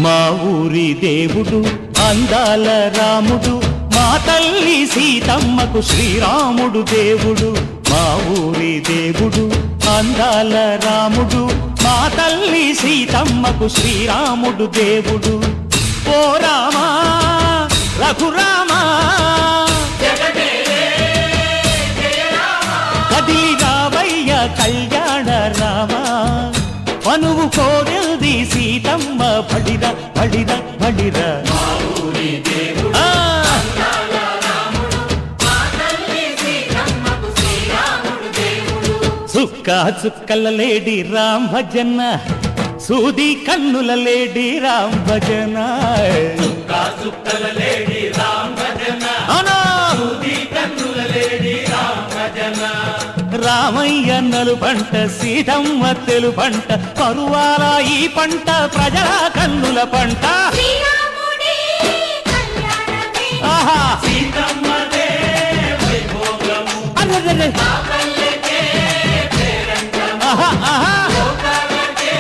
మా ఊరి దేవుడు అందాల రాముడు, మా తల్లి సీతమ్మకు శ్రీరాముడు దేవుడు. మా ఊరి దేవుడు అందాల రాముడు, మా తల్లి సీతమ్మకు శ్రీరాముడు దేవుడు. ఓ రామా రఘురామా కదిలి రావయ్య కళ్యాణ రామా, మనువు కోరెల్ది సీతమ్మ బడిర బడిర బడిర. చుక్క చుక్కల లేడి రామ్ భజన, సూది కన్నుల లేడి రామ్ భజన. రామయ్య నలుపంట సీతమ్మ తెలుపంట కరువాల ఈ పంట ప్రజల కన్నుల పంట ఆహా సీతమ్మదే వైభోగము అరెరెరె ఆపల్లకే పేరంటము ఆహా ఆహా లోకాలకే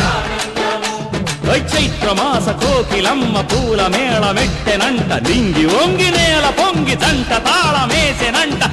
ఆనందము చైత్రమాస కోకిలమ్మ పూల మేళ మెట్టెనంట నింగి వంగి నేల పొంగి దంట తాళమేసెనంట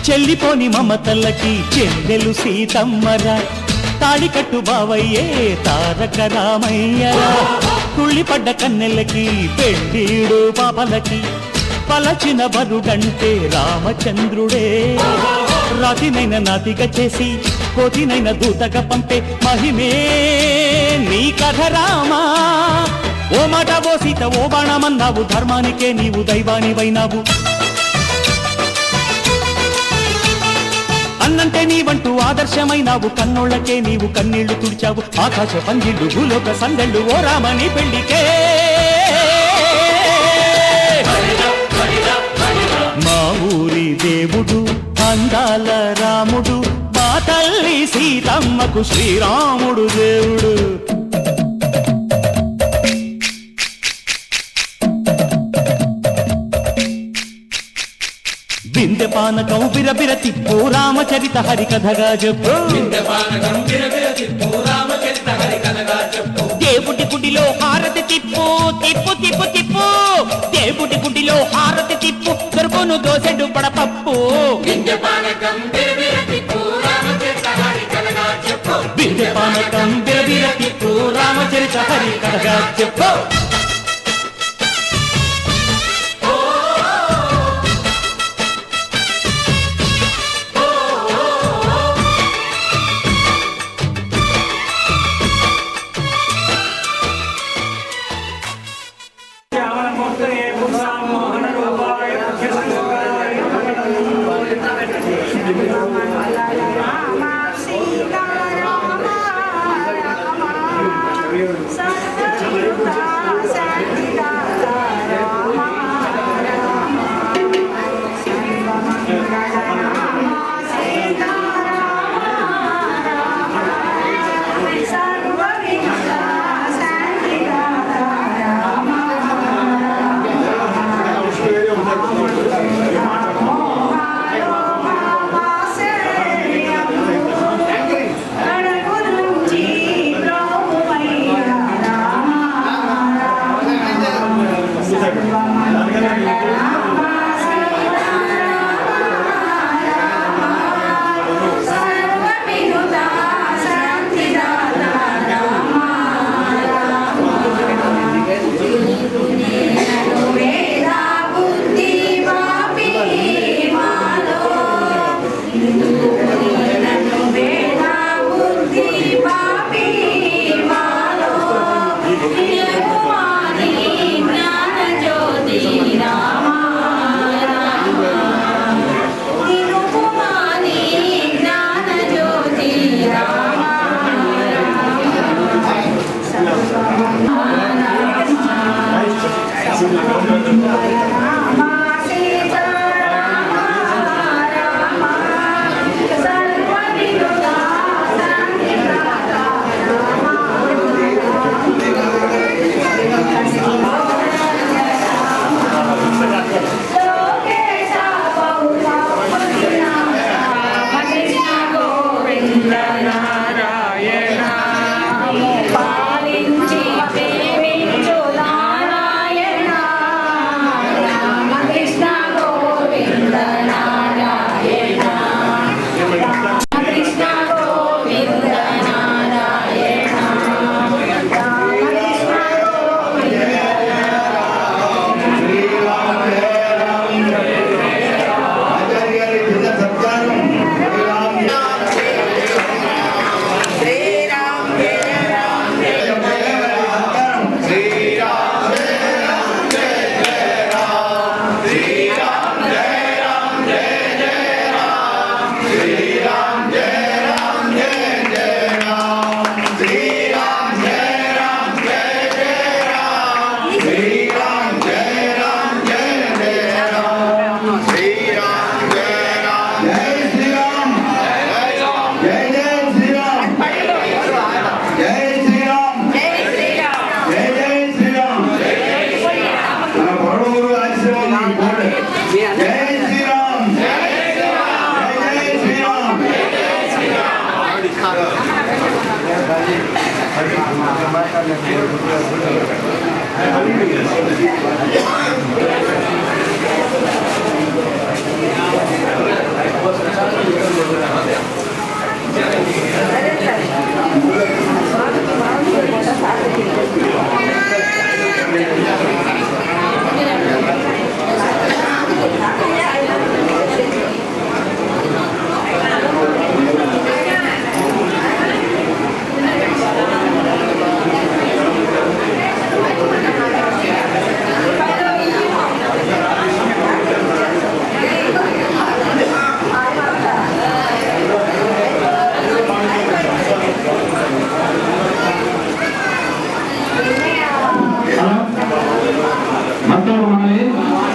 చెల్లిపోని మమతల్లకి చెల్లెలు సీతమ్మరా తాళికట్టు బావయ్యే తారక రామయ్యరా తుళ్ళిపడ్డ కన్నెలకి పెళ్ళీడు పాపలకి పలచిన బరుడంటే రామచంద్రుడే రాతినైన నాతిగా చేసి కోతినైన దూతగా పంపే మహిమే నీ కథ రామా ఓ మాట ఓ సీత ఓ బాణమన్నావు ధర్మానికే నీవు దైవానివైనావు అన్నంటే నీవంటూ ఆదర్శమైనావు కన్నోళ్లకే నీవు కన్నీళ్లు తుడిచావు ఆకాశ పందిళ్ళు భూలోక సందళ్ళు ఓ రామని పెళ్లికే మా ఊరి దేవుడు అందాల రాముడు మా తల్లి సీతమ్మకు శ్రీరాముడు దేవుడు విందెపానకం బిరబిర తిప్పు రామచరిత హరికథగా చెప్పు దేవుడి గుడిలో హారతి తిప్పు తిప్పు తిప్పు తిప్పు దేవుడి గుడిలో హారతి తిప్పు దొరుకును దోసెడు పడపప్పు విందెపానకం బిరబిర తిప్పు రామచరిత హరికథగా చెప్పు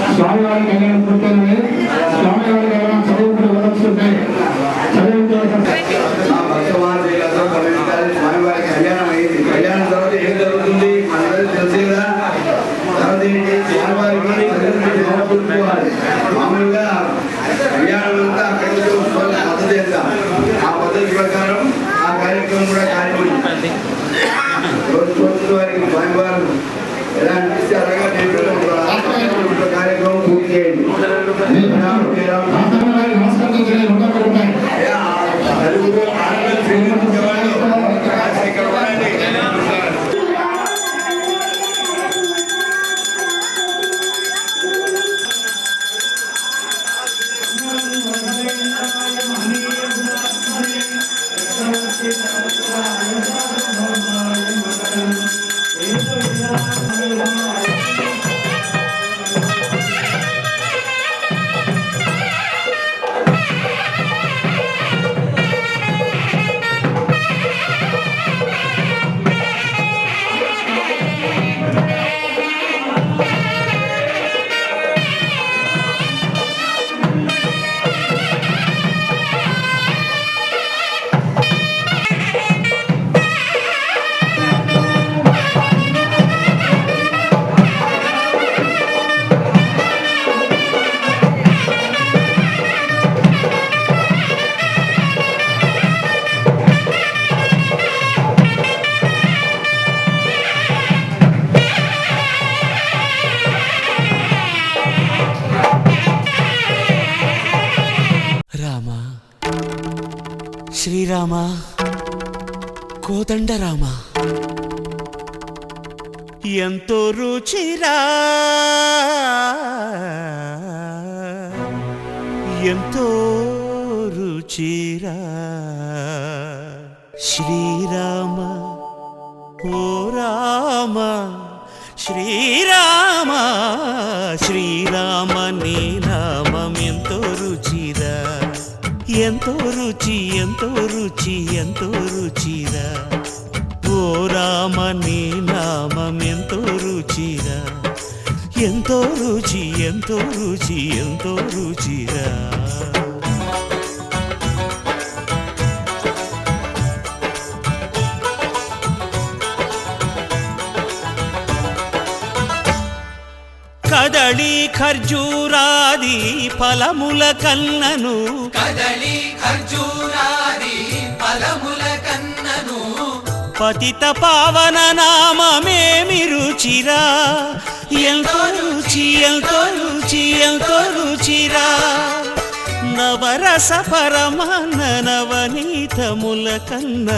స్వామివారి కళ్యాణం పూర్తయింది. స్వామివారి కళ్యాణం చదువుకుని వస్తుంటే స్వామివారి కళ్యాణం అయింది. కళ్యాణం తర్వాత ఏం జరుగుతుంది మనందరూ తెలిసి కదా. తర్వాత ఏంటి స్వామివారికి మామూలుగా కళ్యాణం అంతా అక్కడికి పద్ధతి చేద్దాం. ఆ పద్ధతి ప్రకారం ఆ కార్యక్రమం కూడా కార్యక్రమం రోజు వారికి స్వామివారు ఎలా అనిపిస్తే అలాగా కార్యక్రమం పూర్తి చేయండి. రామ శ్రీరామ కోదండ రామ ఎంతో రుచిరా ఎంతో రుచిరా శ్రీరామ ఓ రామ శ్రీరామ శ్రీరామ నీ నామం ఎంతో రుచిరా ఎంతో రుచి ఎంతో రుచి ఎంతో రుచిరా ఓ రామ నీ నామం ఎంతో రుచిరా ఎంతో రుచి ఎంతో రుచి ఎంతో రుచిరా కదళి ఖర్జూరాది ఫలముల కన్నను కదళి ఖర్జూరాది ఫలముల కన్నను పతిత పావన నామమేమి రుచిరా ఎంతో రుచి ఎంతో రుచి ఎంతో రుచిరా నవరస పరమాన్న నవనీతముల కన్న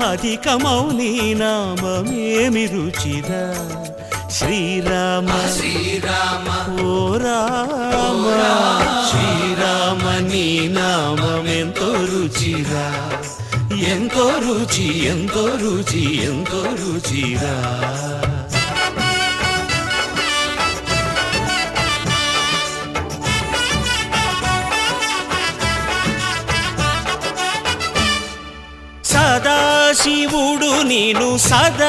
అధికమౌ నీ నామమేమి రుచిరా శ్రీరామ శ్రీరామ ఓ రామ శ్రీరామ నీ నామం ఎంతో రుచిరా ఎంతో రుచి ఎంతో రుచి ఎంతో రుచిరా సదాశివుడు నేను సదా